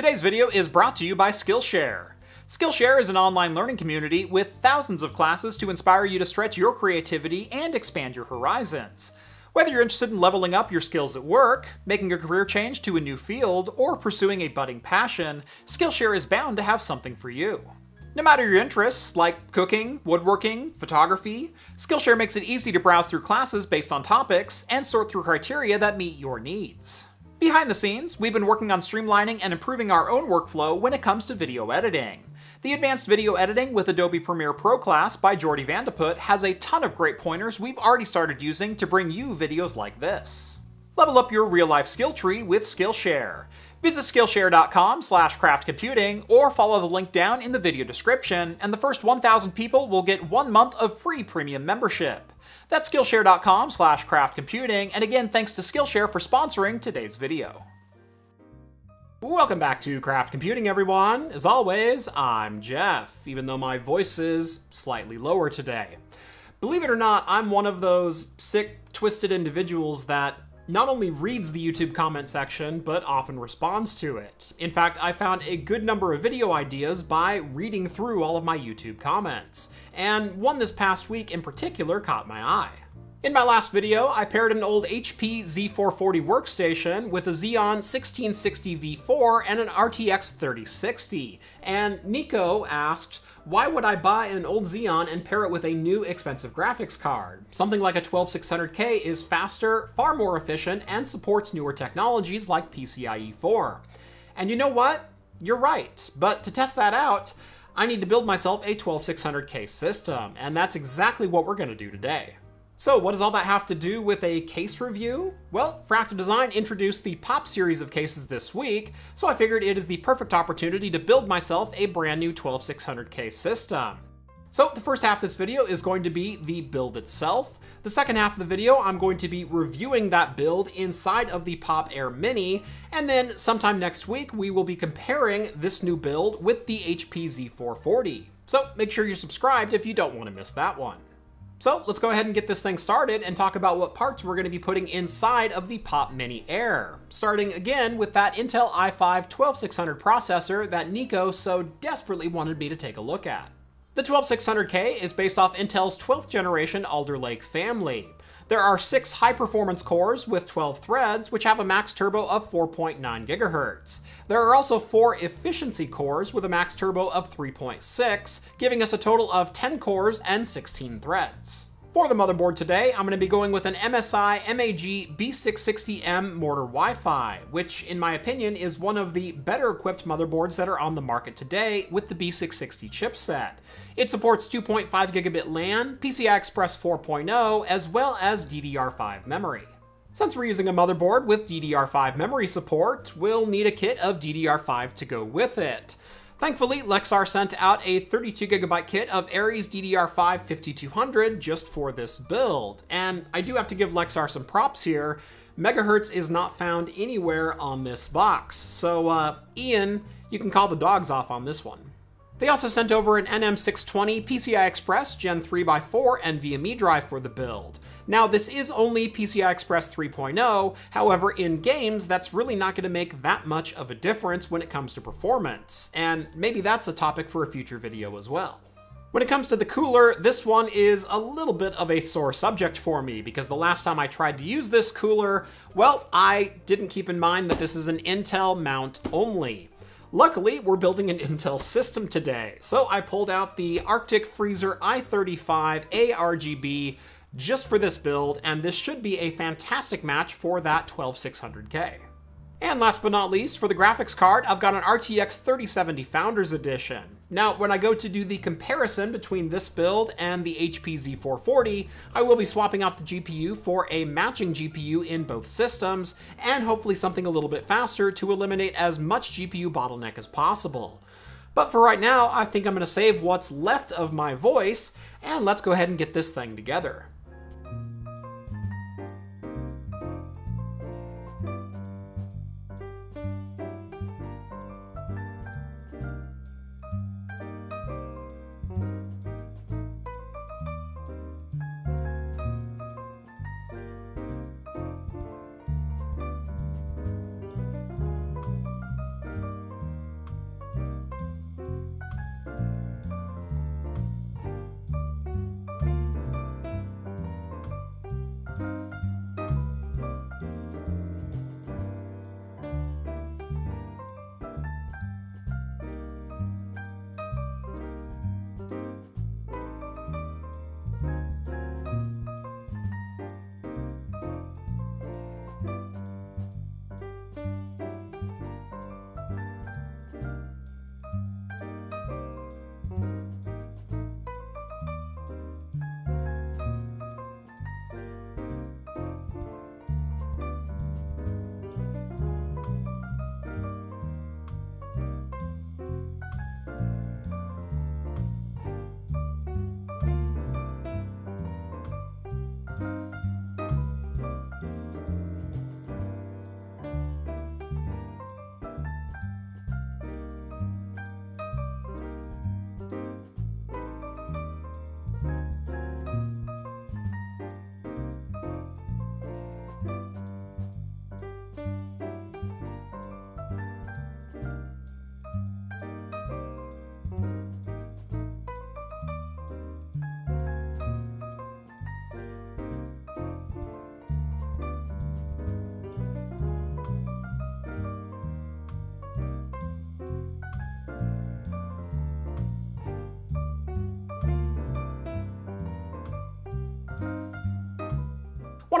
Today's video is brought to you by Skillshare. Skillshare is an online learning community with thousands of classes to inspire you to stretch your creativity and expand your horizons. Whether you're interested in leveling up your skills at work, making a career change to a new field, or pursuing a budding passion, Skillshare is bound to have something for you. No matter your interests, like cooking, woodworking, photography, Skillshare makes it easy to browse through classes based on topics and sort through criteria that meet your needs. Behind the scenes, we've been working on streamlining and improving our own workflow when it comes to video editing. The Advanced Video Editing with Adobe Premiere Pro class by Jordy Vandeput has a ton of great pointers we've already started using to bring you videos like this. Level up your real-life skill tree with Skillshare. Visit Skillshare.com/craftcomputing or follow the link down in the video description, and the first 1,000 people will get 1 month of free premium membership. That's Skillshare.com/craftcomputing, and again, thanks to Skillshare for sponsoring today's video. Welcome back to Craft Computing, everyone. As always, I'm Jeff, even though my voice is slightly lower today. Believe it or not, I'm one of those sick, twisted individuals that not only reads the YouTube comment section, but often responds to it. In fact, I found a good number of video ideas by reading through all of my YouTube comments, and one this past week in particular caught my eye. In my last video, I paired an old HP Z440 workstation with a Xeon 1660 V4 and an RTX 3060, and Nico asked, why would I buy an old Xeon and pair it with a new expensive graphics card? Something like a 12600K is faster, far more efficient, and supports newer technologies like PCIe 4. And you know what? You're right, but to test that out, I need to build myself a 12600K system, and that's exactly what we're going to do today. So what does all that have to do with a case review? Well, Fractal Design introduced the Pop series of cases this week, so I figured it is the perfect opportunity to build myself a brand new 12600K system. So the first half of this video is going to be the build itself. The second half of the video, I'm going to be reviewing that build inside of the Pop Air Mini, and then sometime next week, we will be comparing this new build with the HP Z440. So make sure you're subscribed if you don't want to miss that one. So let's go ahead and get this thing started and talk about what parts we're going to be putting inside of the Pop Mini Air. Starting again with that Intel i5 12600 processor that Nico so desperately wanted me to take a look at. The 12600K is based off Intel's 12th generation Alder Lake family. There are 6 high-performance cores with 12 threads, which have a max turbo of 4.9 GHz. There are also 4 efficiency cores with a max turbo of 3.6, giving us a total of 10 cores and 16 threads. For the motherboard today, I'm going to be going with an MSI MAG B660M Mortar Wi-Fi, which in my opinion is one of the better equipped motherboards that are on the market today with the B660 chipset. It supports 2.5 gigabit LAN, PCI Express 4.0, as well as DDR5 memory. Since we're using a motherboard with DDR5 memory support, we'll need a kit of DDR5 to go with it. Thankfully, Lexar sent out a 32GB kit of Aries DDR5 5200 just for this build, and I do have to give Lexar some props here. Megahertz is not found anywhere on this box, so Ian, you can call the dogs off on this one. They also sent over an NM620 PCI Express Gen 3x4 NVMe drive for the build. Now, this is only PCI Express 3.0, however, in games, that's really not going to make that much of a difference when it comes to performance, and maybe that's a topic for a future video as well. When it comes to the cooler, this one is a little bit of a sore subject for me, because the last time I tried to use this cooler, well, I didn't keep in mind that this is an Intel mount only. Luckily, we're building an Intel system today, so I pulled out the Arctic Freezer i35 ARGB just for this build, and this should be a fantastic match for that 12600K. And last but not least, for the graphics card, I've got an RTX 3070 Founders Edition. Now, when I go to do the comparison between this build and the HP Z440, I will be swapping out the GPU for a matching GPU in both systems, and hopefully something a little bit faster to eliminate as much GPU bottleneck as possible. But for right now, I think I'm going to save what's left of my voice, and let's go ahead and get this thing together.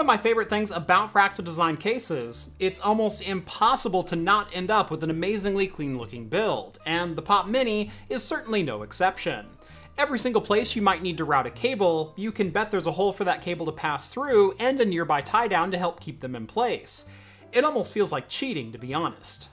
One of my favorite things about Fractal design cases, it's almost impossible to not end up with an amazingly clean looking build, and the Pop Mini is certainly no exception. Every single place you might need to route a cable, you can bet there's a hole for that cable to pass through and a nearby tie down to help keep them in place. It almost feels like cheating, to be honest.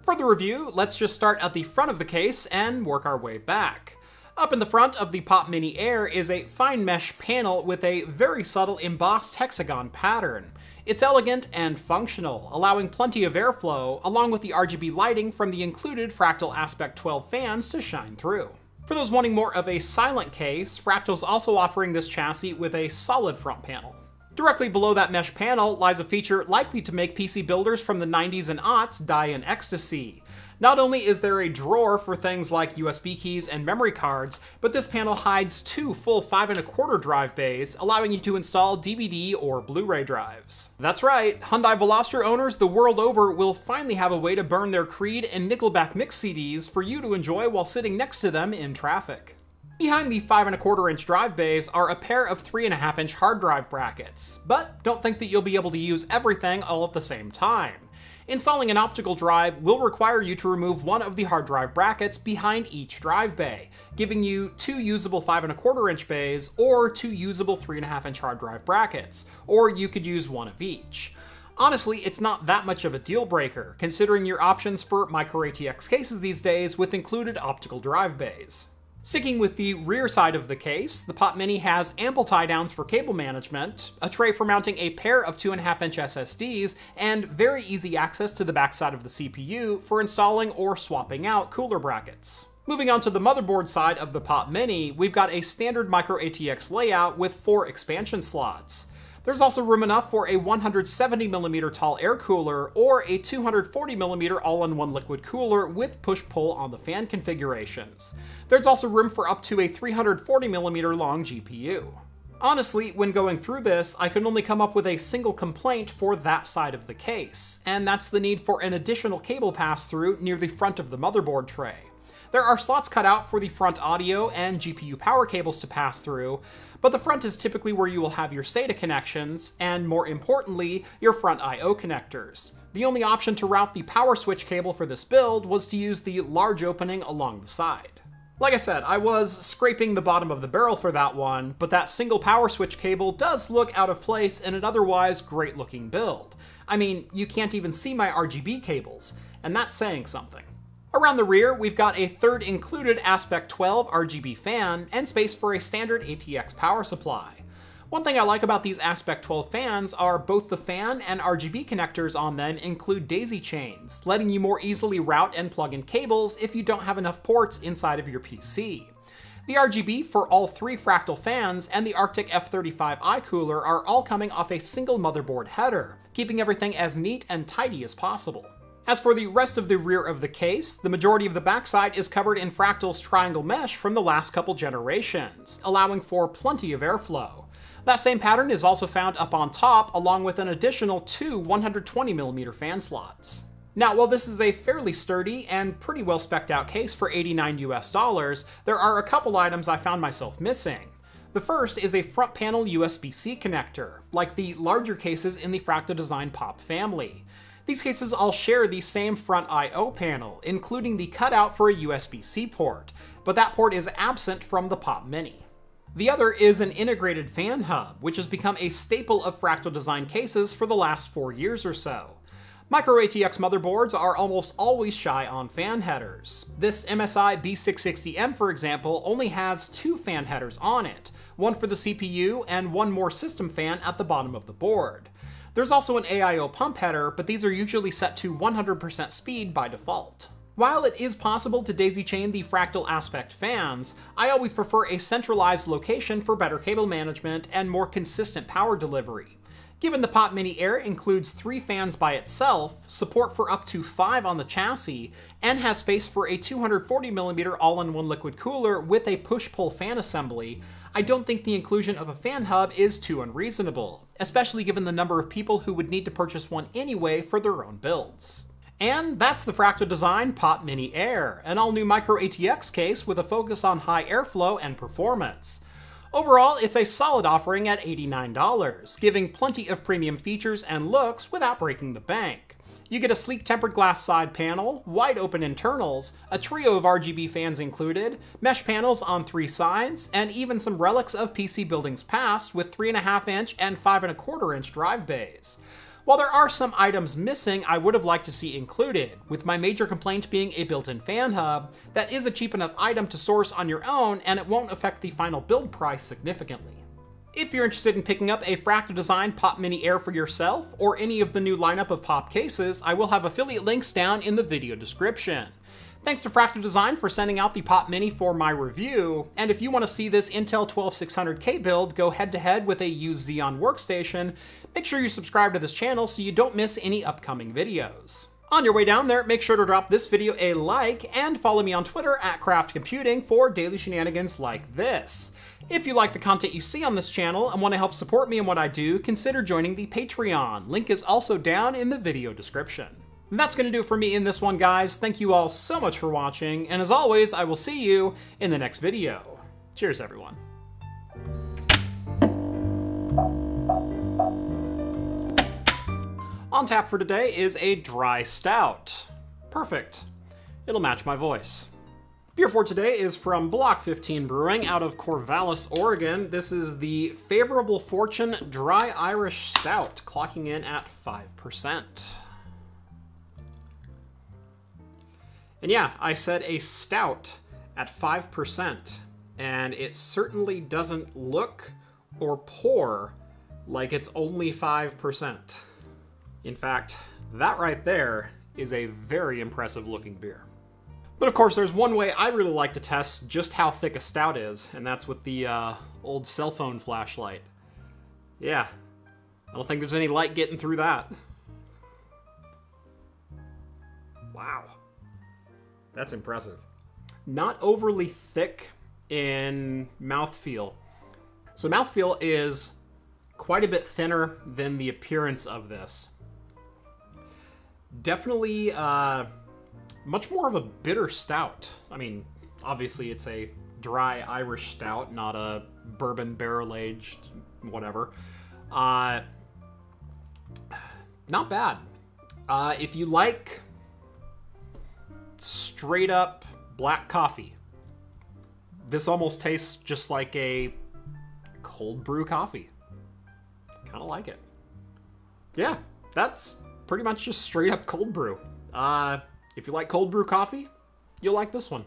For the review, let's just start at the front of the case and work our way back. Up in the front of the Pop Mini Air is a fine mesh panel with a very subtle embossed hexagon pattern. It's elegant and functional, allowing plenty of airflow, along with the RGB lighting from the included Fractal Aspect 12 fans to shine through. For those wanting more of a silent case, Fractal's also offering this chassis with a solid front panel. Directly below that mesh panel lies a feature likely to make PC builders from the 90s and aughts die in ecstasy. Not only is there a drawer for things like USB keys and memory cards, but this panel hides two full 5 1/4 drive bays, allowing you to install DVD or Blu-ray drives. That's right, Hyundai Veloster owners the world over will finally have a way to burn their Creed and Nickelback mix CDs for you to enjoy while sitting next to them in traffic. Behind the 5 1/4 drive bays are a pair of 3.5 hard drive brackets, but don't think that you'll be able to use everything all at the same time. Installing an optical drive will require you to remove one of the hard drive brackets behind each drive bay, giving you 2 usable 5 1/4 bays or 2 usable 3.5 hard drive brackets, or you could use one of each. Honestly, it's not that much of a deal breaker, considering your options for micro ATX cases these days with included optical drive bays. Sticking with the rear side of the case, the Pop Mini has ample tie-downs for cable management, a tray for mounting a pair of 2.5 SSDs, and very easy access to the backside of the CPU for installing or swapping out cooler brackets. Moving on to the motherboard side of the Pop Mini, we've got a standard micro ATX layout with 4 expansion slots. There's also room enough for a 170mm tall air cooler or a 240mm all-in-one liquid cooler with push-pull on the fan configurations. There's also room for up to a 340mm long GPU. Honestly, when going through this, I could only come up with a single complaint for that side of the case, and that's the need for an additional cable pass-through near the front of the motherboard tray. There are slots cut out for the front audio and GPU power cables to pass through, but the front is typically where you will have your SATA connections, and more importantly, your front I/O connectors. The only option to route the power switch cable for this build was to use the large opening along the side. Like I said, I was scraping the bottom of the barrel for that one, but that single power switch cable does look out of place in an otherwise great looking build. I mean, you can't even see my RGB cables, and that's saying something. Around the rear, we've got a third included Aspect 12 RGB fan and space for a standard ATX power supply. One thing I like about these Aspect 12 fans are both the fan and RGB connectors on them include daisy chains, letting you more easily route and plug in cables if you don't have enough ports inside of your PC. The RGB for all 3 Fractal fans and the Arctic F35 eye cooler are all coming off a single motherboard header, keeping everything as neat and tidy as possible. As for the rest of the rear of the case, the majority of the backside is covered in Fractal's triangle mesh from the last couple generations, allowing for plenty of airflow. That same pattern is also found up on top, along with an additional 2 120mm fan slots. Now, while this is a fairly sturdy and pretty well spec'd out case for $89 US, there are a couple items I found myself missing. The first is a front panel USB-C connector, like the larger cases in the Fractal Design Pop family. These cases all share the same front I/O panel, including the cutout for a USB-C port, but that port is absent from the Pop Mini. The other is an integrated fan hub, which has become a staple of Fractal design cases for the last 4 years or so. Micro ATX motherboards are almost always shy on fan headers. This MSI B660M, for example, only has 2 fan headers on it, one for the CPU and one more system fan at the bottom of the board. There's also an AIO pump header, but these are usually set to 100% speed by default. While it is possible to daisy chain the Fractal Aspect fans, I always prefer a centralized location for better cable management and more consistent power delivery. Given the Pop Mini Air includes 3 fans by itself, support for up to 5 on the chassis, and has space for a 240mm all-in-one liquid cooler with a push-pull fan assembly, I don't think the inclusion of a fan hub is too unreasonable, especially given the number of people who would need to purchase one anyway for their own builds. And that's the Fractal Design Pop Mini Air, an all-new micro ATX case with a focus on high airflow and performance. Overall, it's a solid offering at $89, giving plenty of premium features and looks without breaking the bank. You get a sleek tempered glass side panel, wide open internals, a trio of RGB fans included, mesh panels on 3 sides, and even some relics of PC buildings past with 3.5-inch and 5.25-inch drive bays. While there are some items missing I would have liked to see included, with my major complaint being a built-in fan hub, that is a cheap enough item to source on your own and it won't affect the final build price significantly. If you're interested in picking up a Fractal Design Pop Mini Air for yourself, or any of the new lineup of Pop cases, I will have affiliate links down in the video description. Thanks to Fractal Design for sending out the Pop Mini for my review, and if you want to see this Intel 12600K build go head-to-head with a used Xeon workstation, make sure you subscribe to this channel so you don't miss any upcoming videos. On your way down there, make sure to drop this video a like, and follow me on Twitter at Craft Computing for daily shenanigans like this. If you like the content you see on this channel and want to help support me in what I do, consider joining the Patreon. Link is also down in the video description. And that's going to do it for me in this one, guys. Thank you all so much for watching, and as always, I will see you in the next video. Cheers, everyone. On tap for today is a dry stout. Perfect. It'll match my voice. Beer for today is from Block 15 Brewing out of Corvallis, Oregon. This is the Favorable Fortune Dry Irish Stout, clocking in at 5%. And yeah, I said a stout at 5%, and it certainly doesn't look or pour like it's only 5%. In fact, that right there is a very impressive looking beer. But of course, there's one way I really like to test just how thick a stout is, and that's with the old cell phone flashlight. Yeah, I don't think there's any light getting through that. Wow. That's impressive. Not overly thick in mouthfeel. So mouthfeel is quite a bit thinner than the appearance of this. Definitely much more of a bitter stout. I mean, obviously it's a dry Irish stout, not a bourbon barrel-aged whatever. Not bad. If you like straight up black coffee, this almost tastes just like a cold brew coffee. Kind of like it. Yeah, that's pretty much just straight up cold brew. If you like cold brew coffee, you'll like this one.